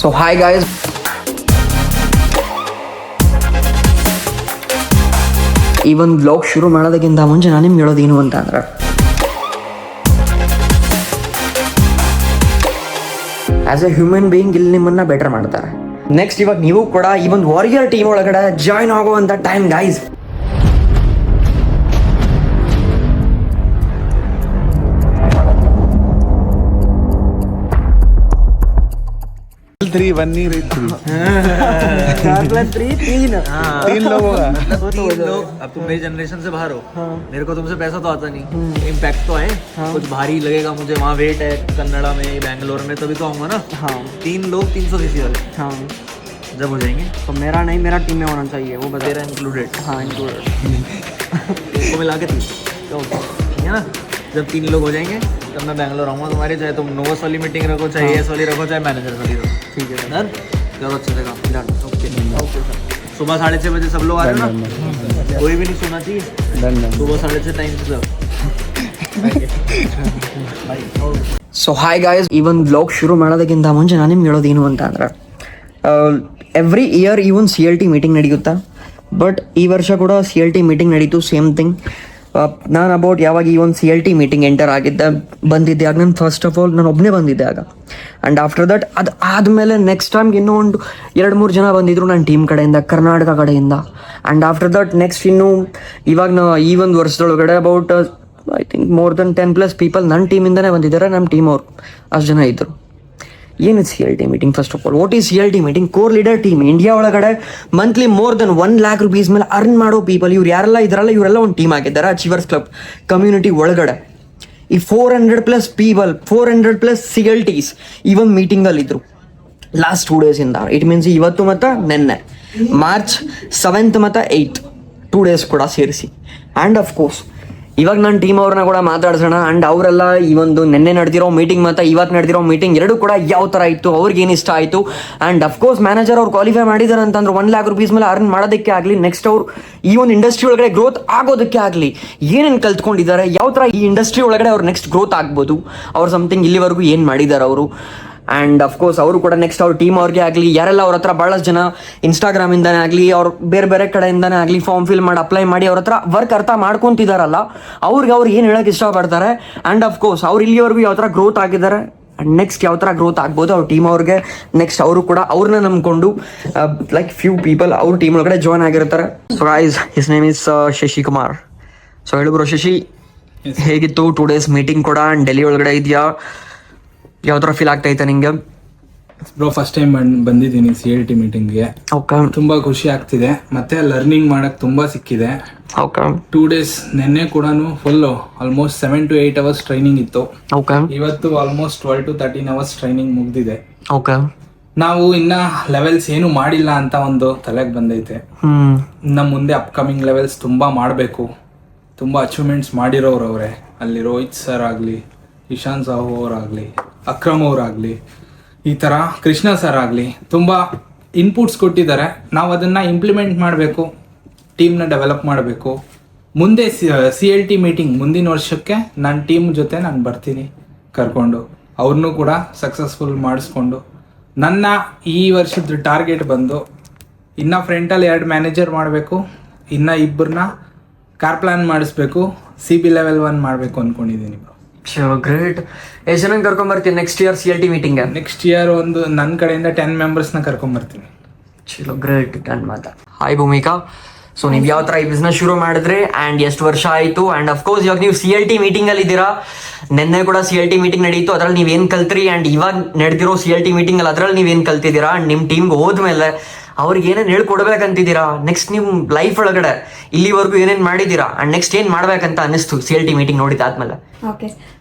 So hi guys, ಈ ಒಂದು vlog ಶುರು ಮಾಡೋದಕ್ಕಿಂತ ಮುಂಚೆ ನಾನು ನಿಮ್ಗೆ ಹೇಳೋದು ಏನು ಅಂತ ಅಂದ್ರೆ, ಆಸ್ ಎ ಹ್ಯೂಮನ್ ಬೀಯಿಂಗ್ ಇಲ್ಲಿ ನಿಮ್ಮನ್ನ ಬೆಟರ್ ಮಾಡ್ತಾರೆ. ನೆಕ್ಸ್ಟ್ ಇವಾಗ ನೀವು ಕೂಡ ಈ ಒಂದು ವಾರಿಯರ್ ಟೀಮ್ ಒಳಗಡೆ ಜಾಯ್ನ್ ಆಗುವಂತ ಟೈಮ್ ಗಾಯ್ಸ್. तीन लोग होगा। तीन लोग। अब तुम मेरी जनरेशन से बाहर हो, मेरे को तुमसे पैसा तो आता नहीं, इम्पैक्ट तो है, कुछ भारी लगेगा मुझे, वहाँ वेट है कन्नड़ा में बैंगलोर में, तभी तो आऊँगा ना। हाँ, 3 लोग 300 सीसी वाले। हाँ, जब हो जाएंगे तो मेरा नहीं, मेरा टीम में होना चाहिए वो तेरा इंक्लूडेड। हाँ इंक्लूडेड, उसको मिला के 3 है ना। जब 3 लोग हो जाएंगे तब मैं बैंगलोर आऊँगा तुम्हारे, चाहे तुम नोवस वाली मीटिंग रखो, चाहे एस वाली रखो, चाहे मैनेजर वाली रखो। ठीक है डन, करो अच्छे से काम। Done, okay okay sir. सुबह 6:30 बजे सब लोग आ रहे हो ना, कोई भी नहीं सोना चाहिए। सुबह 6:30 टाइम से सब। ಸೊ ಹಾಯ್ ಗಾಯ್ಸ್, ಈ ಒಂದು ವ್ಲಾಗ್ ಶುರು ಮಾಡೋದಕ್ಕಿಂತ ಮುಂಚೆ ನಾನು ನಿಮ್ಗೆ ಹೇಳೋದು ಏನು ಅಂತ ಅಂದ್ರೆ, ಎವ್ರಿ ಇಯರ್ ಈ ಒಂದು CLT ಮೀಟಿಂಗ್ ನಡೆಯುತ್ತಾ, ಬಟ್ ಈ ವರ್ಷ ಕೂಡ CLT ಮೀಟಿಂಗ್ ನಡೀತು. Same thing. ನಾನು ಅಬೌಟ್ ಯಾವಾಗ ಈ ಒಂದು CLT ಮೀಟಿಂಗ್ ಎಂಟರ್ ಬಂದಿದ್ದೆ ಆಗ, ನಾನು ಫಸ್ಟ್ ಆಫ್ ಆಲ್ ನಾನು ಒಬ್ಬನೇ ಬಂದಿದ್ದೆ ಆಗ. ಆ್ಯಂಡ್ ಆಫ್ಟರ್ ದಟ್ ಅದು ಆದಮೇಲೆ ನೆಕ್ಸ್ಟ್ ಟೈಮ್ಗೆ ಇನ್ನೂ ಒಂದು 2-3 ಜನ ಬಂದಿದ್ರು ನನ್ನ ಟೀಮ್ ಕಡೆಯಿಂದ, ಕರ್ನಾಟಕ ಕಡೆಯಿಂದ. ಆ್ಯಂಡ್ ಆಫ್ಟರ್ ದಟ್ ನೆಕ್ಸ್ಟ್ ಇನ್ನು ಇವಾಗ ಈ ಒಂದು ವರ್ಷದೊಳಗಡೆ about I think more than 10+ people ನನ್ನ ಟೀಮಿಂದನೇ ಬಂದಿದ್ದಾರೆ. ನಮ್ಮ ಟೀಮ್ ಅವ್ರು ಅಷ್ಟು ಜನ ಇದ್ದರು. ಏನು CLT meeting? First of all what is CLT meeting? Core leader team India ಒಳಗಡೆ monthly more than 1 lakh rupees ಮೇಲೆ ಅರ್ನ್ ಮಾಡೋ ಪೀಪಲ್ ಇವ್ರು ಯಾರೆಲ್ಲ ಇದ್ರಲ್ಲ, ಇವರೆಲ್ಲ ಒಂದು ಟೀಮ್ ಆಗಿದ್ದಾರೆ ಅಚೀವರ್ಸ್ ಕ್ಲಬ್ ಕಮ್ಯುನಿಟಿ ಒಳಗಡೆ. ಈ 400+ ಪೀಪಲ್, 400+ CLTs ಈ ಒಂದು ಮೀಟಿಂಗಲ್ಲಿದ್ದರು ಲಾಸ್ಟ್ 2 ಡೇಸಿಂದ. ಇಟ್ ಮೀನ್ಸ್ ಇವತ್ತು ಮತ್ತು ನೆನ್ನೆ ಮಾರ್ಚ್ 7th ಮತ್ತು 8th 2 ಡೇಸ್ ಕೂಡ ಸೇರಿಸಿ. ಆ್ಯಂಡ್ ಅಫ್ಕೋರ್ಸ್ ಇವಾಗ ನನ್ನ ಟೀಮ್ ಅವ್ರನ್ನ ಕೂಡ ಮಾತಾಡ್ಸೋಣ. ಆ್ಯಂಡ್ ಅವರೆಲ್ಲ ಈ ಒಂದು ನೆನ್ನೆ ನಡೆದಿರೋ ಮೀಟಿಂಗ್ ಮತ್ತು ಇವತ್ತು ನಡೆದಿರೋ ಮೀಟಿಂಗ್ ಎರಡೂ ಕೂಡ ಯಾವ ಥರ ಇತ್ತು, ಅವ್ರಿಗೇನು ಇಷ್ಟ ಆಯಿತು. ಆ್ಯಂಡ್ ಅಫ್ಕೋರ್ಸ್ ಮ್ಯಾನೇಜರ್ ಅವ್ರು ಕ್ವಾಲಿಫೈ ಮಾಡಿದ್ದಾರೆ ಅಂತಂದ್ರೆ 1 lakh rupees ಮೇಲೆ ಅರ್ನ್ ಮಾಡೋದಕ್ಕೆ ಆಗಲಿ, ನೆಕ್ಸ್ಟ್ ಅವ್ರು ಈ ಒಂದು ಇಂಡಸ್ಟ್ರಿ ಒಳಗಡೆ ಗ್ರೋತ್ ಆಗೋದಕ್ಕೆ ಆಗಲಿ ಏನೇನು ಕಲ್ತ್ಕೊಂಡಿದ್ದಾರೆ, ಯಾವ ಥರ ಈ ಇಂಡಸ್ಟ್ರಿ ಒಳಗಡೆ ಅವ್ರು ನೆಕ್ಸ್ಟ್ ಗ್ರೋತ್ ಆಗ್ಬೋದು, ಅವ್ರು ಸಮಥಿಂಗ್ ಇಲ್ಲಿವರೆಗೂ ಏನು ಮಾಡಿದ್ದಾರೆ ಅವರು. ಆ್ಯಂಡ್ ಅಫ್ಕೋರ್ಸ್ ಅವರು ಕೂಡ ನೆಕ್ಸ್ಟ್ ಅವ್ರ ಟೀಮ್ ಅವ್ರಿಗೆ ಆಗಲಿ, ಯಾರೆಲ್ಲ ಅವ್ರ ಹತ್ರ ಭಾಳಷ್ಟು ಜನ ಇನ್ಸ್ಟಾಗ್ರಾಮಿಂದನೇ ಆಗಲಿ, ಅವ್ರು ಬೇರೆ ಬೇರೆ ಕಡೆಯಿಂದನೇ ಆಗಲಿ ಫಾರ್ಮ್ ಫಿಲ್ ಮಾಡಿ ಅಪ್ಲೈ ಮಾಡಿ ಅವ್ರ ಹತ್ರ ವರ್ಕ್ ಅರ್ಥ ಮಾಡ್ಕೊತಿದಾರಲ್ಲ, ಅವ್ರು ಏನು ಹೇಳೋಕ್ಕೆ ಇಷ್ಟಪಡ್ತಾರೆ. ಆ್ಯಂಡ್ ಅಫ್ಕೋರ್ಸ್ ಅವ್ರು ಇಲ್ಲಿವರೆಗೂ ಯಾವ ಥರ ಗ್ರೋತ್ ಆಗಿದ್ದಾರೆ, ಆ್ಯಂಡ್ ನೆಕ್ಸ್ಟ್ ಯಾವ ಥರ ಗ್ರೋತ್ ಆಗ್ಬೋದು ಅವ್ರ ಟೀಮ್ ಅವ್ರಿಗೆ. ನೆಕ್ಸ್ಟ್ ಅವರು ಕೂಡ ಅವ್ರನ್ನ ನಂಬ್ಕೊಂಡು ಲೈಕ್ ಫ್ಯೂ ಪೀಪಲ್ ಅವ್ರ ಟೀಮ್ ಒಳಗಡೆ ಜಾಯ್ನ್ ಆಗಿರ್ತಾರೆ. So guys, his name is Shashi Kumar. So ಹೇಳು ಬ್ರೋ ಶಶಿ, ಹೇಗಿತ್ತು 2 days ಮೀಟಿಂಗ್ ಕೂಡ? ಆ್ಯಂಡ್ ಡೆಲ್ಲಿ ಒಳಗಡೆ ಇದೆಯಾ, ಯಾವ ಥರ ಫೀಲ್ ಆಗ್ತೈತೆ ನಿಂಗೆ? ಬ್ರೋ ಫಸ್ಟ್ ಟೈಮ್ ಬಂದಿದ್ದೀನಿ CLT ಮೀಟಿಂಗ್ಗೆ. ಓಕೆ, ತುಂಬಾ ಖುಷಿ ಆಗ್ತಿದೆ, ಮತ್ತೆ ಲರ್ನಿಂಗ್ ಮಾಡಕ್ ತುಂಬಾ ಸಿಕ್ಕಿದೆ. ಓಕೆ, 2 days ನೆನ್ನೆ ಕೂಡ full almost 7 to 8 hours training ಇತ್ತು. ಓಕೆ, ಇವತ್ತು ಆಲ್ಮೋಸ್ಟ್ 12 to 13 hours ಟ್ರೈನಿಂಗ್ ಮುಗ್ದಿದೆ. ಓಕೆ. ನಾವು ಇನ್ನ ಲೆವೆಲ್ಸ್ ಏನು ಮಾಡಿಲ್ಲ ಅಂತ ಒಂದು ತಲೆಗೆ ಬಂದೈತೆ. ನಮ್ಮ ಮುಂದೆ ಅಪ್ಕಮಿಂಗ್ ಲೆವೆಲ್ಸ್ ತುಂಬಾ ಮಾಡಬೇಕು. ತುಂಬಾ ಅಚೀವ್ಮೆಂಟ್ಸ್ ಮಾಡಿರೋರು ಅವರೇ, ಅಲ್ಲಿ ರೋಹಿತ್ ಸರ್ ಆಗಲಿ, ಇಶಾಂತ್ ಸಾಹು ಅವರಾಗಲಿ, ಅಕ್ರಮ್ ಅವರಾಗಲಿ, ಈ ಥರ ಕೃಷ್ಣ ಸರ್ ಆಗಲಿ ತುಂಬ ಇನ್ಪುಟ್ಸ್ ಕೊಟ್ಟಿದ್ದಾರೆ. ನಾವು ಅದನ್ನು ಇಂಪ್ಲಿಮೆಂಟ್ ಮಾಡಬೇಕು, ಟೀಮ್ನ ಡೆವಲಪ್ ಮಾಡಬೇಕು. ಮುಂದೆ CLT ಮೀಟಿಂಗ್ ಮುಂದಿನ ವರ್ಷಕ್ಕೆ ನನ್ನ ಟೀಮ್ ಜೊತೆ ನಾನು ಬರ್ತೀನಿ ಕರ್ಕೊಂಡು, ಅವ್ರನ್ನೂ ಕೂಡ ಸಕ್ಸಸ್ಫುಲ್ ಮಾಡಿಸ್ಕೊಂಡು. ನನ್ನ ಈ ವರ್ಷದ ಟಾರ್ಗೆಟ್ ಬಂದು ಇನ್ನು ಫ್ರಂಟಲ್ಲಿ 2 ಮ್ಯಾನೇಜರ್ ಮಾಡಬೇಕು, ಇನ್ನು 2 ಕಾರ್ ಪ್ಲಾನ್ ಮಾಡಿಸ್ಬೇಕು, CB level 1 ಮಾಡಬೇಕು ಅಂದ್ಕೊಂಡಿದ್ದೀನಿ. ಚಲೋ, ಗ್ರೇಟ್. ಎಷ್ಟು ಜನ ಕರ್ಕೊಂಬರ್ತೀನಿ next year CLT meeting? Next year ಒಂದು ನನ್ನ ಕಡೆಯಿಂದ 10 ಮೆಂಬರ್ಸ್ನ ಕರ್ಕೊಂಬರ್ತೀನಿ. ಚಲೋ, ಗ್ರೇಟ್. ನನ್ನ ಮಾತಾ. ಹಾಯ್ ಭೂಮಿಕಾ. ಸೊ ನೀವು ಯಾವ ಥರ ಈ ಬಿಸ್ನೆಸ್ ಶುರು ಮಾಡಿದ್ರಿ ಆ್ಯಂಡ್ ಎಷ್ಟು ವರ್ಷ ಆಯಿತು? ಆ್ಯಂಡ್ ಅಫ್ಕೋರ್ಸ್ ಇವಾಗ ನೀವು CLT ಮೀಟಿಂಗಲ್ಲಿ ಇದ್ದೀರಾ. ನೆನ್ನೆ ಕೂಡ CLT ಮೀಟಿಂಗ್ ನಡೀತು, ಅದ್ರಲ್ಲಿ ನೀವೇನು ಕಲ್ತ್ರಿ? ಆ್ಯಂಡ್ ಇವಾಗ ನಡೆದಿರೋ CLT ಮೀಟಿಂಗಲ್ಲಿ ಅದ್ರಲ್ಲಿ ನೀವೇನು ಕಲ್ತಿದ್ದೀರಾ? ಆ್ಯಂಡ್ ನಿಮ್ಮ ಟೀಮ್ಗೆ ಹೋದ್ಮೇಲೆ ಅವ್ರಿಗೆ ಏನೇನು ಹೇಳ್ಕೊಡ್ಬೇಕಂತಿದ್ದೀರಾ? ನೆಕ್ಸ್ಟ್ ನಿಮ್ಮ ಲೈಫ್ ಒಳಗಡೆ ಇಲ್ಲಿವರೆಗೂ ಏನೇನು ಮಾಡಿದ್ದೀರಾ? ಆ್ಯಂಡ್ ನೆಕ್ಸ್ಟ್ ಏನು ಮಾಡ್ಬೇಕಂತ ಅನ್ನಿಸ್ತು CLT ಮೀಟಿಂಗ್ ನೋಡಿದಾದ್ಮೇಲೆ? ಓಕೆ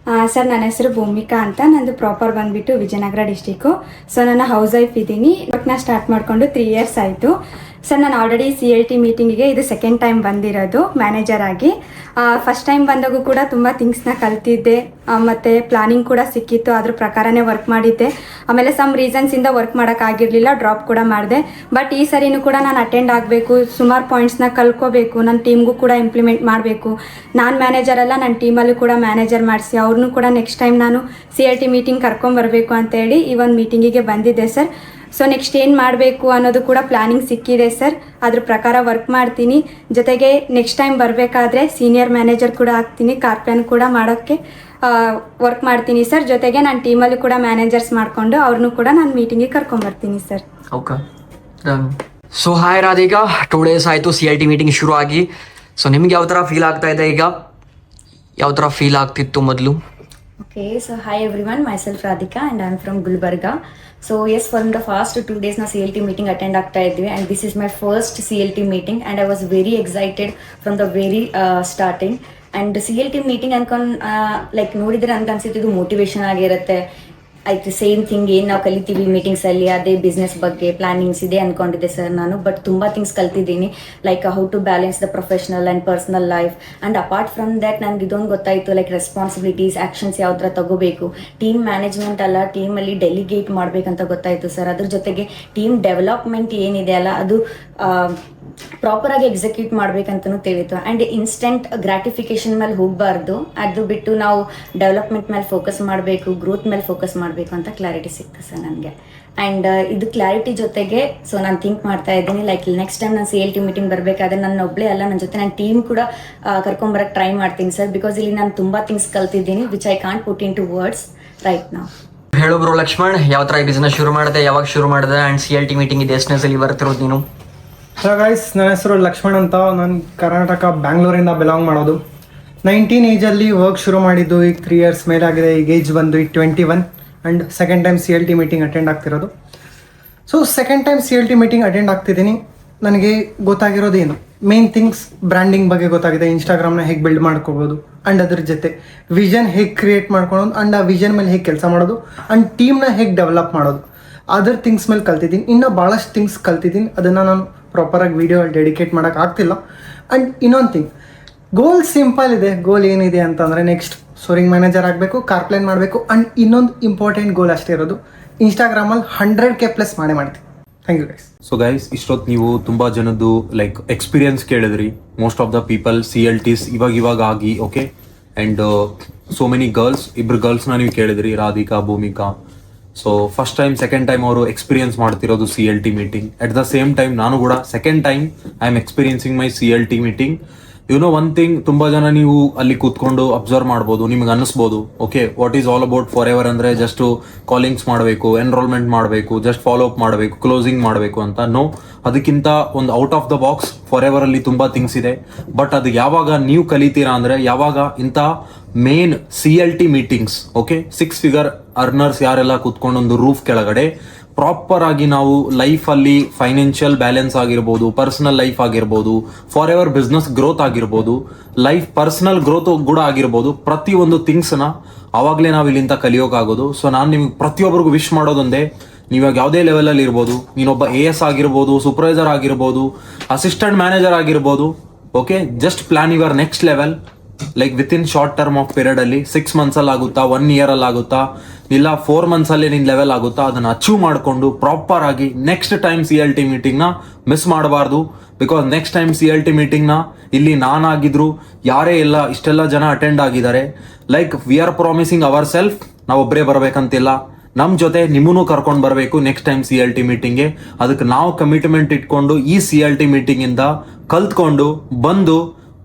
ಸರ್, ನನ್ನ ಹೆಸರು ಭೂಮಿಕಾ ಅಂತ. ನಂದು ಪ್ರಾಪರ್ ಬಂದುಬಿಟ್ಟು ವಿಜಯನಗರ ಡಿಸ್ಟಿಕ್ಕು. ಸೊ ನಾನು ಹೌಸ್ ವೈಫ್ ಇದ್ದೀನಿ. ಇವಾಗ ಸ್ಟಾರ್ಟ್ ಮಾಡಿಕೊಂಡು 3 years ಆಯಿತು. ಸರ್ ನಾನು ಆಲ್ರೆಡಿ CLT ಮೀಟಿಂಗಿಗೆ ಇದು 2nd time ಬಂದಿರೋದು ಮ್ಯಾನೇಜರ್ ಆಗಿ. ಫಸ್ಟ್ ಟೈಮ್ ಬಂದಾಗೂ ಕೂಡ ತುಂಬ ಥಿಂಗ್ಸ್ನ ಕಲ್ತಿದ್ದೆ. ಮತ್ತು ಪ್ಲಾನಿಂಗ್ ಕೂಡ ಸಿಕ್ಕಿತ್ತು, ಅದ್ರ ಪ್ರಕಾರನೇ ವರ್ಕ್ ಮಾಡಿದ್ದೆ. ಆಮೇಲೆ ಸಮ್ ರೀಸನ್ಸಿಂದ ವರ್ಕ್ ಮಾಡೋಕ್ಕಾಗಿರಲಿಲ್ಲ, ಡ್ರಾಪ್ ಕೂಡ ಮಾಡಿದೆ. ಬಟ್ ಈ ಸರಿನೂ ಕೂಡ ನಾನು ಅಟೆಂಡ್ ಆಗಬೇಕು, ಸುಮಾರು ಪಾಯಿಂಟ್ಸ್ನ ಕಲ್ತ್ಕೋಬೇಕು, ನನ್ನ ಟೀಮ್ಗೂ ಕೂಡ ಇಂಪ್ಲಿಮೆಂಟ್ ಮಾಡಬೇಕು. ನಾನು ಮ್ಯಾನೇಜರ್ ಅಲ್ಲ, ನನ್ನ ಟೀಮಲ್ಲೂ ಕೂಡ ಮ್ಯಾನೇಜರ್ ಮಾಡಿಸಿ ಅವ್ರನ್ನೂ ಕೂಡ ನೆಕ್ಸ್ಟ್ ಟೈಮ್ ನಾನು CLT ಮೀಟಿಂಗ್ ಕರ್ಕೊಂಬರಬೇಕು ಅಂತೇಳಿ ಈ ಒಂದು ಮೀಟಿಂಗಿಗೆ ಬಂದಿದ್ದೆ ಸರ್. ಸೊ ನೆಕ್ಸ್ಟ್ ಏನು ಮಾಡಬೇಕು ಅನ್ನೋದು ಕೂಡ ಪ್ಲಾನಿಂಗ್ ಸಿಕ್ಕಿದೆ ಸರ್, ಅದ್ರ ಪ್ರಕಾರ ವರ್ಕ್ ಮಾಡ್ತೀನಿ. ಜೊತೆಗೆ ನೆಕ್ಸ್ಟ್ ಟೈಮ್ ಬರಬೇಕಾದ್ರೆ ಸೀನಿಯರ್ ಮ್ಯಾನೇಜರ್ ಕೂಡ ಆಗ್ತೀನಿ, ಕಾರ್ಪ್ಲಾನ್ ಕೂಡ ಮಾಡೋಕ್ಕೆ ವರ್ಕ್ ಮಾಡ್ತೀನಿ ಸರ್. ಜೊತೆಗೆ ನನ್ನ ಟೀಮಲ್ಲಿ ಕೂಡ ಮ್ಯಾನೇಜರ್ಸ್ ಮಾಡಿಕೊಂಡು ಅವ್ರನ್ನೂ ಕೂಡ ನಾನು ಮೀಟಿಂಗಿಗೆ ಕರ್ಕೊಂಬರ್ತೀನಿ sir. Okay so hi Radhika, 2 days ಆಯಿತು CLT ಮೀಟಿಂಗ್ ಶುರು ಆಗಿ. ಸೊ ನಿಮ್ಗೆ ಯಾವ ಥರ ಫೀಲ್ ಆಗ್ತಾ ಇದೆ ಈಗ, ಯಾವ ಥರ ಫೀಲ್ ಆಗ್ತಿತ್ತು ಮೊದಲು? Okay, so hi everyone, myself Radhika and I'm from Gulbarga. So yes, from the first 2 days na CLT meeting attend ಆಗ್ತಾ ಇದ್ವಿ and this is my first CLT meeting and I was very excited from the very starting. And CLT meeting ಅನ್ಕೊಂಡು like ನೋಡಿದ್ರೆ ಅನ್ಸಿದ್ದು motivation ಆಗಿರುತ್ತೆ. ಆಯ್ತು, same thing ಏನು ನಾವು ಕಲಿತೀವಿ ಮೀಟಿಂಗ್ಸಲ್ಲಿ ಅದೇ ಬಿಸ್ನೆಸ್ ಬಗ್ಗೆ ಪ್ಲಾನಿಂಗ್ಸ್ ಇದೆ ಅಂದ್ಕೊಂಡಿದ್ದೆ ಸರ್ ನಾನು. ಬಟ್ ತುಂಬ ಥಿಂಗ್ಸ್ ಕಲ್ತಿದ್ದೀನಿ, like how to balance the professional and personal life. And apart from that ನನಗೆ ಇದೊಂದು ಗೊತ್ತಾಯಿತು, ಲೈಕ್ ರೆಸ್ಪಾನ್ಸಿಬಿಲಿಟೀಸ್, ಆ್ಯಕ್ಷನ್ಸ್ ಯಾವ ಥರ ತಗೋಬೇಕು, ಟೀಮ್ ಮ್ಯಾನೇಜ್ಮೆಂಟ್ ಅಲ್ಲ ಟೀಮಲ್ಲಿ ಡೆಲಿಗೇಟ್ ಮಾಡಬೇಕಂತ ಗೊತ್ತಾಯಿತು ಸರ್. ಅದ್ರ ಜೊತೆಗೆ ಟೀಮ್ ಡೆವಲಪ್ಮೆಂಟ್ ಏನಿದೆ ಅಲ್ಲ ಅದು ಪ್ರಾಪರಾಗಿ ಎಕ್ಸಿಕ್ಯೂಟ್ ಮಾಡಬೇಕಂತನೂ ತಿಳಿತು. ಆ್ಯಂಡ್ ಇನ್ಸ್ಟೆಂಟ್ ಗ್ರಾಟಿಫಿಕೇಶನ್ ಮೇಲೆ ಹೋಗಬಾರ್ದು, ಅದು ಬಿಟ್ಟು ನಾವು ಡೆವಲಪ್ಮೆಂಟ್ ಮೇಲೆ ಫೋಕಸ್ ಮಾಡಬೇಕು, ಗ್ರೋತ್ ಮೇಲೆ ಫೋಕಸ್ ಮಾಡಬೇಕು ಅಂತ ಕ್ಲಾರಿಟಿ ಸಿಕ್ತು ಸರ್ ನನಗೆ. ಆ್ಯಂಡ್ ಇದು ಕ್ಲಾರಿಟಿ ಜೊತೆಗೆ ಸೊ ನಾನು ಥಿಂಕ್ ಮಾಡ್ತಾ ಇದ್ದೀನಿ, ಲೈಕ್ ನೆಕ್ಸ್ಟ್ ಟೈಮ್ ನಾನು CLT ಮೀಟಿಂಗ್ ಬರಬೇಕಾದ್ರೆ ನನ್ನ ಒಬ್ಬಳೇ ಅಲ್ಲ, ನನ್ನ ಜೊತೆ ನನ್ನ ಟೀಮ್ ಕೂಡ ಕರ್ಕೊಂಬರಕ್ಕೆ ಟ್ರೈ ಮಾಡ್ತೀನಿ ಸರ್. ಬಿಕಾಸ್ ಇಲ್ಲಿ ನಾನು ತುಂಬ ಥಿಂಗ್ಸ್ ಕಲ್ತಿದ್ದೀನಿ which I can't put into words right ನಾವು. ಹೇಳು ಬ್ರೋ ಲಕ್ಷ್ಮಣ್, ಯಾವ ಥರ ಈ ಬಿಸ್ನೆಸ್ ಶುರು ಮಾಡಿದೆ, ಯಾವಾಗ ಶುರು ಮಾಡಿದೆ, ಆ್ಯಂಡ್ CLT ಮೀಟಿಂಗ್ ಇದೆ ಎಷ್ಟನೇಸಲ್ಲಿ ಬರ್ತಿರೋದು ನೀನು? ಹಲೋ ಗೈಸ್, ನನ್ನ ಹೆಸರು ಲಕ್ಷ್ಮಣ್ ಅಂತ. ನಾನು ಕರ್ನಾಟಕ ಬ್ಯಾಂಗ್ಳೂರಿಂದ ಬಿಲಾಂಗ್ ಮಾಡೋದು. 19 ಏಜಲ್ಲಿ ವರ್ಕ್ ಶುರು ಮಾಡಿದ್ದು, ಈಗ 3 years ಮೇಲಾಗಿದೆ. ಈಗ ಏಜ್ ಬಂದು ಈಗ 21 and second time CLT meeting attend ಆಗ್ತಿರೋದು. So second time CLT meeting attend ಆಗ್ತಿದ್ದೀನಿ. ನನಗೆ ಗೊತ್ತಾಗಿರೋದು ಏನು ಮೇನ್ ಥಿಂಗ್ಸ್, ಬ್ರ್ಯಾಂಡಿಂಗ್ ಬಗ್ಗೆ ಗೊತ್ತಾಗಿದೆ, ಇನ್ಸ್ಟಾಗ್ರಾಮ್ನ ಹೇಗೆ ಬಿಲ್ಡ್ ಮಾಡ್ಕೋಬೋದು ಆ್ಯಂಡ್ ಅದ್ರ ಜೊತೆ ವಿಷನ್ ಹೇಗೆ ಕ್ರಿಯೇಟ್ ಮಾಡ್ಕೊಳೋದು ಆ್ಯಂಡ್ ಆ ವಿಷನ್ ಮೇಲೆ ಹೇಗೆ ಕೆಲಸ ಮಾಡೋದು ಆ್ಯಂಡ್ ಟೀಮ್ನ ಹೇಗೆ ಡೆವಲಪ್ ಮಾಡೋದು, ಅದರ್ ಥಿಂಗ್ಸ್ ಮೇಲೆ ಕಲ್ತಿದ್ದೀನಿ. ಇನ್ನೂ ಭಾಳಷ್ಟು ಥಿಂಗ್ಸ್ ಕಲ್ತಿದ್ದೀನಿ, ಅದನ್ನು ನಾನು ಪ್ರಾಪರಾಗಿ ವೀಡಿಯೋ ಡೆಡಿಕೇಟ್ ಮಾಡೋಕೆ ಆಗ್ತಿಲ್ಲ. ಆ್ಯಂಡ್ ಇನ್ನೊಂದು ಥಿಂಗ್, ಗೋಲ್ ಸಿಂಪಲ್ ಇದೆ. ಗೋಲ್ ಏನಿದೆ ಅಂತಂದರೆ ನೆಕ್ಸ್ಟ್ ಸೋರಿಂಗ್ ಮ್ಯಾನೇಜರ್ ಆಗಬೇಕು, ಕಾರ್ಪ್ಲೇನ್ ಮಾಡಬೇಕು. ಆ್ಯಂಡ್ ಇನ್ನೊಂದು ಇಂಪಾರ್ಟೆಂಟ್ ಗೋಲ್ ಅಷ್ಟೇ ಇರೋದು, ಇನ್ಸ್ಟಾಗ್ರಾಮಲ್ಲಿ 100K+ ಮಾಡೇ ಮಾಡ್ತೀನಿ. Thank you guys. So guys, ಇಷ್ಟೊತ್ತು ನೀವು ತುಂಬ ಜನದ್ದು ಲೈಕ್ ಎಕ್ಸ್ಪೀರಿಯನ್ಸ್ ಕೇಳಿದ್ರಿ. Most of the people CLTs ಇವಾಗ ಆಗಿ okay. And so many girls, ಇಬ್ಬರು ಗರ್ಲ್ಸ್ನ ನೀವು ಕೇಳಿದ್ರಿ, Radhika, Bhoomika. So first time second time ಅವರು ಎಕ್ಸ್ಪೀರಿಯನ್ಸ್ ಮಾಡ್ತಿರೋದು CLT meeting. At the same time ನಾನು ಕೂಡ second time I am experiencing my CLT meeting. One thing, ತುಂಬ ಜನ ನೀವು ಅಲ್ಲಿ ಕೂತ್ಕೊಂಡು ಅಬ್ಸರ್ವ್ ಮಾಡ್ಬೋದು, ನಿಮ್ಗೆ ಅನ್ನಿಸ್ಬೋದು okay what is all about for ever ಅಂದರೆ ಜಸ್ಟ್ ಕಾಲಿಂಗ್ಸ್ ಮಾಡಬೇಕು, ಎನ್ರೋಲ್ಮೆಂಟ್ ಮಾಡಬೇಕು, ಜಸ್ಟ್ ಫಾಲೋ ಅಪ್ ಮಾಡಬೇಕು, ಕ್ಲೋಸಿಂಗ್ ಮಾಡಬೇಕು ಅಂತ. ನೋ, ಅದಕ್ಕಿಂತ ಒಂದು out of the box for ever ಅಲ್ಲಿ ತುಂಬ ಥಿಂಗ್ಸ್ ಇದೆ. ಬಟ್ ಅದು ಯಾವಾಗ ನೀವು ಕಲಿತೀರಾ ಅಂದರೆ ಯಾವಾಗ ಇಂಥ main CLT meetings okay, 6 figure earners ಯಾರೆಲ್ಲ ಕೂತ್ಕೊಂಡು ಒಂದು ರೂಫ್ ಕೆಳಗಡೆ ಪ್ರಾಪರ್ ಆಗಿ ನಾವು ಲೈಫಲ್ಲಿ ಫೈನಾನ್ಷಿಯಲ್ ಬ್ಯಾಲೆನ್ಸ್ ಆಗಿರ್ಬೋದು, ಪರ್ಸನಲ್ ಲೈಫ್ ಆಗಿರ್ಬೋದು, ಫಾರ್ ಎವರ್ ಬಿಸ್ನೆಸ್ ಗ್ರೋತ್ ಆಗಿರ್ಬೋದು, ಲೈಫ್ ಪರ್ಸನಲ್ ಗ್ರೋತ್ ಕೂಡ ಆಗಿರ್ಬೋದು, ಪ್ರತಿಯೊಂದು ಥಿಂಗ್ಸ್ನ ಆವಾಗಲೇ ನಾವು ಇಲ್ಲಿಂದ ಕಲಿಯೋಕ್ಕಾಗೋದು. ಸೊ ನಾನು ನಿಮ್ಗೆ ಪ್ರತಿಯೊಬ್ಬರಿಗೂ ವಿಶ್ ಮಾಡೋದೊಂದೇ, ನೀವಾಗ ಯಾವುದೇ ಲೆವೆಲಲ್ಲಿ ಇರ್ಬೋದು, ನೀನೊಬ್ಬ AS ಆಗಿರ್ಬೋದು, ಸೂಪರ್ವೈಸರ್ ಆಗಿರ್ಬೋದು, ಅಸಿಸ್ಟೆಂಟ್ ಮ್ಯಾನೇಜರ್ ಆಗಿರ್ಬೋದು okay. Just plan your next level, like with in short term of period ಅಲ್ಲಿ 6 months ಅಲ್ಲಿ ಆಗುತ್ತಾ, 1 year ಅಲ್ಲಿ ಆಗುತ್ತಾ, ಇಲ್ಲ 4 months ಅಲ್ಲಿ ನಿನ್ ಲೆವೆಲ್ ಆಗುತ್ತಾ, ಅದನ್ನ ಅಚೀವ್ ಮಾಡಿಕೊಂಡು ಪ್ರಾಪರ್ ಆಗಿ ನೆಕ್ಸ್ಟ್ ಟೈಮ್ CLT ಮೀಟಿಂಗ್ ನ ಮಿಸ್ ಮಾಡಬಾರ್ದು. Because next time CLT meeting ನ ಇಲ್ಲಿ ನಾನಾಗಿದ್ರು ಯಾರೇ ಇಲ್ಲ, ಇಷ್ಟೆಲ್ಲ ಜನ ಅಟೆಂಡ್ ಆಗಿದ್ದಾರೆ. Like we are promising ourself, ನಾವೊಬ್ಬರೇ ಬರಬೇಕಂತಿಲ್ಲ, ನಮ್ಮ ಜೊತೆ ನಿಮ್ಮನ್ನು ಕರ್ಕೊಂಡು ಬರಬೇಕು ನೆಕ್ಸ್ಟ್ ಟೈಮ್ CLT ಮೀಟಿಂಗ್ಗೆ. ಅದಕ್ಕೆ ನಾವು ಕಮಿಟ್ಮೆಂಟ್ ಇಟ್ಕೊಂಡು ಈ CLT ಮೀಟಿಂಗ್ ಇಂದ ಕಲ್ತ್ಕೊಂಡು ಬಂದು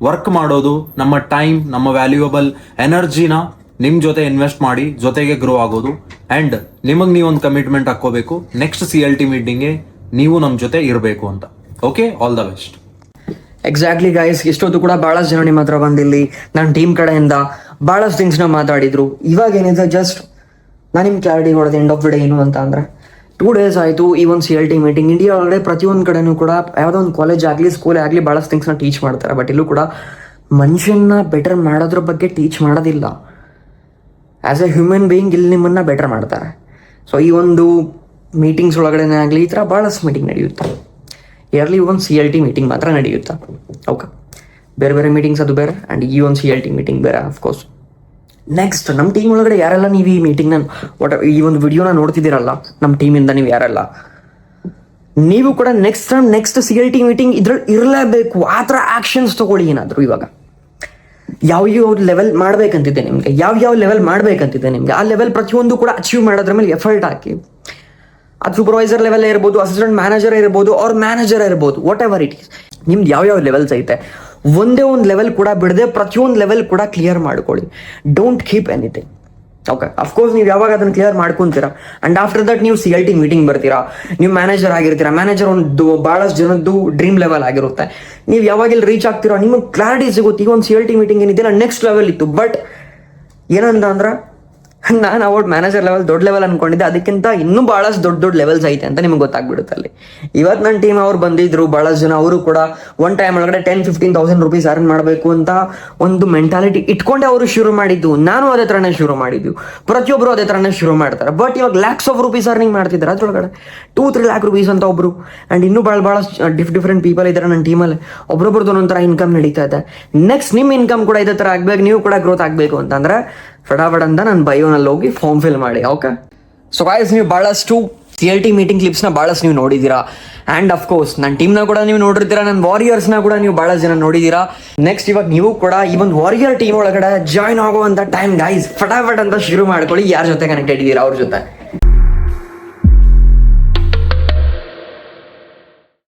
ವರ್ಕ್ ಮಾಡೋದು, ನಮ್ಮ ಟೈಮ್, ನಮ್ಮ ವ್ಯಾಲ್ಯೂಯಬಲ್ ಎನರ್ಜಿನ ನಿಮ್ಮ ಜೊತೆ ಇನ್ವೆಸ್ಟ್ ಮಾಡಿ ಜೊತೆಗೆ ಗ್ರೋ ಆಗೋದು. ಆ್ಯಂಡ್ ನಿಮಗೆ ನೀವೊಂದು ಕಮಿಟ್ಮೆಂಟ್ ಹಾಕ್ಕೋಬೇಕು, ನೆಕ್ಸ್ಟ್ CLT ಮೀಟಿಂಗ್ಗೆ ನೀವು ನಮ್ಮ ಜೊತೆ ಇರಬೇಕು ಅಂತ. Okay, all the best. Exactly guys, ಇಷ್ಟೊತ್ತು ಕೂಡ ಭಾಳಷ್ಟು ಜನ ನಿಮ್ಮ ಹತ್ರ ಬಂದಿಲ್ಲಿ ನನ್ನ ಟೀಮ್ ಕಡೆಯಿಂದ ಭಾಳಷ್ಟು ಥಿಂಗ್ಸ್ನ ಮಾತಾಡಿದ್ರು. ಇವಾಗ ಏನಿದೆ ಜಸ್ಟ್ ನಾನು ನಿಮ್ಗೆ ಕ್ಲಾರಿಟಿ ಕೊಡೋದು ಎಂಡ್ ಆಫ್ ದ ಡೇ ಏನು ಅಂತ ಅಂದರೆ 2 days ಆಯಿತು ಈ ಒಂದು CLT ಮೀಟಿಂಗ್. ಇಂಡಿಯಾ ಒಳಗಡೆ ಪ್ರತಿಯೊಂದು ಕಡೆನೂ ಕೂಡ ಯಾವುದೋ ಒಂದು ಕಾಲೇಜ್ ಆಗಲಿ, ಸ್ಕೂಲ್ ಆಗಲಿ ಭಾಳಷ್ಟು ಥಿಂಗ್ಸ್ನ ಟೀಚ್ ಮಾಡ್ತಾರೆ. ಬಟ್ ಇಲ್ಲೂ ಕೂಡ ಮನುಷ್ಯನ್ನ ಬೆಟರ್ ಮಾಡೋದ್ರ ಬಗ್ಗೆ ಟೀಚ್ ಮಾಡೋದಿಲ್ಲ. ಆ್ಯಸ್ ಎ ಹ್ಯೂಮನ್ ಬೀಯಿಂಗ್ ಇಲ್ಲಿ ನಿಮ್ಮನ್ನು ಬೆಟರ್ ಮಾಡ್ತಾರೆ. ಸೊ ಈ ಒಂದು ಮೀಟಿಂಗ್ಸ್ ಒಳಗಡೆನೇ ಆಗಲಿ ಈ ಥರ ಭಾಳಷ್ಟು ಮೀಟಿಂಗ್ ನಡೆಯುತ್ತೆ. ಇಯರ್ಲಿ ಒಂದು CLT ಮೀಟಿಂಗ್ ಮಾತ್ರ ನಡೆಯುತ್ತೆ. ಓಕೆ, ಬೇರೆ ಬೇರೆ ಮೀಟಿಂಗ್ಸ್ ಅದು ಬೇರೆ ಆ್ಯಂಡ್ ಈ ಒಂದು CLT ಮೀಟಿಂಗ್ ಬೇರೆ. ಅಫ್ಕೋರ್ಸ್ ನೆಕ್ಸ್ಟ್ ನಮ್ಮ ಟೀಮ್ ಒಳಗಡೆ ಯಾರೆಲ್ಲ ನೀವು ಈ ಮೀಟಿಂಗ್ನ ಈ ಒಂದು ವಿಡಿಯೋನ ನೋಡ್ತಿದ್ದೀರಲ್ಲ, ನಮ್ಮ ಟೀಮಿಂದ ನೀವು ಯಾರೆಲ್ಲ, ನೀವು ಕೂಡ ನೆಕ್ಸ್ಟ್ CLT ಮೀಟಿಂಗ್ ಇದ್ರಲ್ಲಿ ಇರಲೇಬೇಕು. ಆ ಥರ ಆ್ಯಕ್ಷನ್ಸ್ ತೊಗೊಳ್ಳಿ. ಏನಾದರೂ ಇವಾಗ ಯಾವ ಲೆವೆಲ್ ಮಾಡಬೇಕಂತಿದೆ ನಿಮಗೆ, ಯಾವ ಲೆವೆಲ್ ಮಾಡಬೇಕಂತಿದೆ ನಿಮಗೆ, ಆ ಲೆವೆಲ್ ಪ್ರತಿಯೊಂದು ಕೂಡ ಅಚೀವ್ ಮಾಡೋದ್ರ ಮೇಲೆ ಎಫರ್ಟ್ ಹಾಕಿ. ಅದು ಸೂಪರ್ವೈಸರ್ ಲೆವೆಲ್ ಇರ್ಬೋದು, ಅಸಿಸ್ಟೆಂಟ್ ಮ್ಯಾನೇಜರ್ ಇರ್ಬೋದು, ಅವ್ರ ಮ್ಯಾನೇಜರ್ ಇರ್ಬೋದು, ವಾಟ್ ಎವರ್ ಇಟ್ ಈಸ್. ನಿಮ್ದು ಯಾವ ಲೆವೆಲ್ಸ್ ಐತೆ ಒಂದೇ ಒಂದು ಲೆವೆಲ್ ಕೂಡ ಬಿಡದೆ ಪ್ರತಿಯೊಂದು ಲೆವೆಲ್ ಕೂಡ ಕ್ಲಿಯರ್ ಮಾಡ್ಕೊಳ್ಳಿ. Don't keep anything. Okay, of course ನೀವು ಯಾವಾಗ ಅದನ್ನು ಕ್ಲಿಯರ್ ಮಾಡ್ಕೊತೀರಾ ಆ್ಯಂಡ್ ಆಫ್ಟರ್ ದಟ್ ನೀವು CLT ಮೀಟಿಂಗ್ ಬರ್ತೀರಾ, ನೀವು ಮ್ಯಾನೇಜರ್ ಆಗಿರ್ತೀರಾ. ಮ್ಯಾನೇಜರ್ ಒಂದು ಭಾಳಷ್ಟು ಜನದ್ದು ಡ್ರೀಮ್ ಲೆವೆಲ್ ಆಗಿರುತ್ತೆ. ನೀವು ಯಾವಾಗ ಇಲ್ಲಿ ರೀಚ್ ಆಗ್ತೀರೋ ನಿಮಗೆ ಕ್ಲಾರಿಟಿ ಸಿಗುತ್ತೆ. ಈಗ ಒಂದು CLT ಮೀಟಿಂಗ್ ಏನಿದೆಯಲ್ಲ ನೆಕ್ಸ್ಟ್ ಲೆವೆಲ್ ಇತ್ತು. ಬಟ್ ಏನಂತ ಅಂದ್ರೆ ನಾನು ಅವಾರ್ಡ್ ಮ್ಯಾನೇಜರ್ ಲೆವೆಲ್ ದೊಡ್ಡ ಲೆವೆಲ್ ಅನ್ಕೊಂಡಿದ್ದೆ, ಅದಕ್ಕಿಂತ ಇನ್ನೂ ಭಾಳಷ್ಟು ದೊಡ್ಡ ಲೆವೆಲ್ಸ್ ಐತೆ ಅಂತ ನಿಮ್ಗೆ ಗೊತ್ತಾಗ್ಬಿಡುತ್ತೆ ಅಲ್ಲಿ. ಇವತ್ತು ನನ್ನ ಟೀಮ್ ಅವ್ರು ಬಂದಿದ್ರು ಭಾಳಷ್ಟು ಜನ, ಅವರು ಕೂಡ ಒನ್ ಟೈಮ್ ಒಳಗಡೆ 10,000-15,000 ರೂಪೀಸ್ ಅರ್ನ್ ಮಾಡಬೇಕು ಅಂತ ಒಂದು ಮೆಂಟಾಲಿಟಿ ಇಟ್ಕೊಂಡೆ ಅವರು ಶುರು ಮಾಡಿದ್ದು. ನಾನು ಅದೇ ಥರನೇ ಶುರು ಮಾಡಿದ್ದು, ಪ್ರತಿಯೊಬ್ಬರು ಅದೇ ಥರನೇ ಶುರು ಮಾಡ್ತಾರೆ. ಬಟ್ ಇವಾಗ ಲ್ಯಾಕ್ಸ್ ಆಫ್ ರೂಪೀಸ್ ಅರ್ನಿಂಗ್ ಮಾಡ್ತಿದ್ದಾರೆ. ಅದ್ರೊಳಗಡೆ 2-3 ಲ್ಯಾಕ್ ರೂಪೀಸ್ ಅಂತ ಒಬ್ರು, ಆ್ಯಂಡ್ ಇನ್ನೂ ಭಾಳ ಡಿಫ್ರೆಂಟ್ ಪೀಪಲ್ ಇದ್ದಾರೆ ನನ್ನ ಟೀಮಲ್ಲಿ. ಒಬ್ಬೊಬ್ರದ್ದು ಒಂದೊಂಥರ ಇನ್ಕಮ್ ನಡೀತಾ ಇದೆ. ನೆಕ್ಸ್ಟ್ ನಿಮ್ಮ ಇನ್ಕಮ್ ಕೂಡ ಇದೇ ಥರ ಆಗ್ಬೇಕು, ನೀವು ಕೂಡ ಗ್ರೋತ್ ಆಗಬೇಕು ಅಂತಂದ್ರೆ ಫಟಾಫಟ್ ಅಂತ ನನ್ನ ಬಯೋನಲ್ಲಿ ಹೋಗಿ ಫಾರ್ಮ್ ಫಿಲ್ ಮಾಡಿ. ಓಕೆ, ಸೊ ಗಾಯ್ಸ್, ನೀವು ಭಾಳಷ್ಟು CLT ಮೀಟಿಂಗ್ ಕ್ಲಿಪ್ಸ್ನ ಭಾಳಷ್ಟು ನೀವು ನೋಡಿದ್ದೀರಾ. ಆ್ಯಂಡ್ ಅಫ್ಕೋರ್ಸ್ ನನ್ನ ಟೀಮ್ನ ಕೂಡ ನೀವು ನೋಡಿರ್ತೀರಾ, ನನ್ನ ವಾರಿಯರ್ಸ್ನ ಕೂಡ ನೀವು ಭಾಳಷ್ಟು ಜನ ನೋಡಿದ್ದೀರಾ. ನೆಕ್ಸ್ಟ್ ಇವಾಗ ನೀವು ಕೂಡ ಈ ಒಂದು ವಾರಿಯರ್ ಟೀಮ್ ಒಳಗಡೆ ಜಾಯ್ನ್ ಆಗುವಂಥ ಟೈಮ್ ಗೈಸ್, ಫಟಾಫಟ್ ಅಂತ ಶುರು ಮಾಡ್ಕೊಳ್ಳಿ. ಯಾರ ಜೊತೆ ಕನೆಕ್ಟೆಡ್ ಇದ್ದೀರಾ ಅವ್ರ ಜೊತೆ.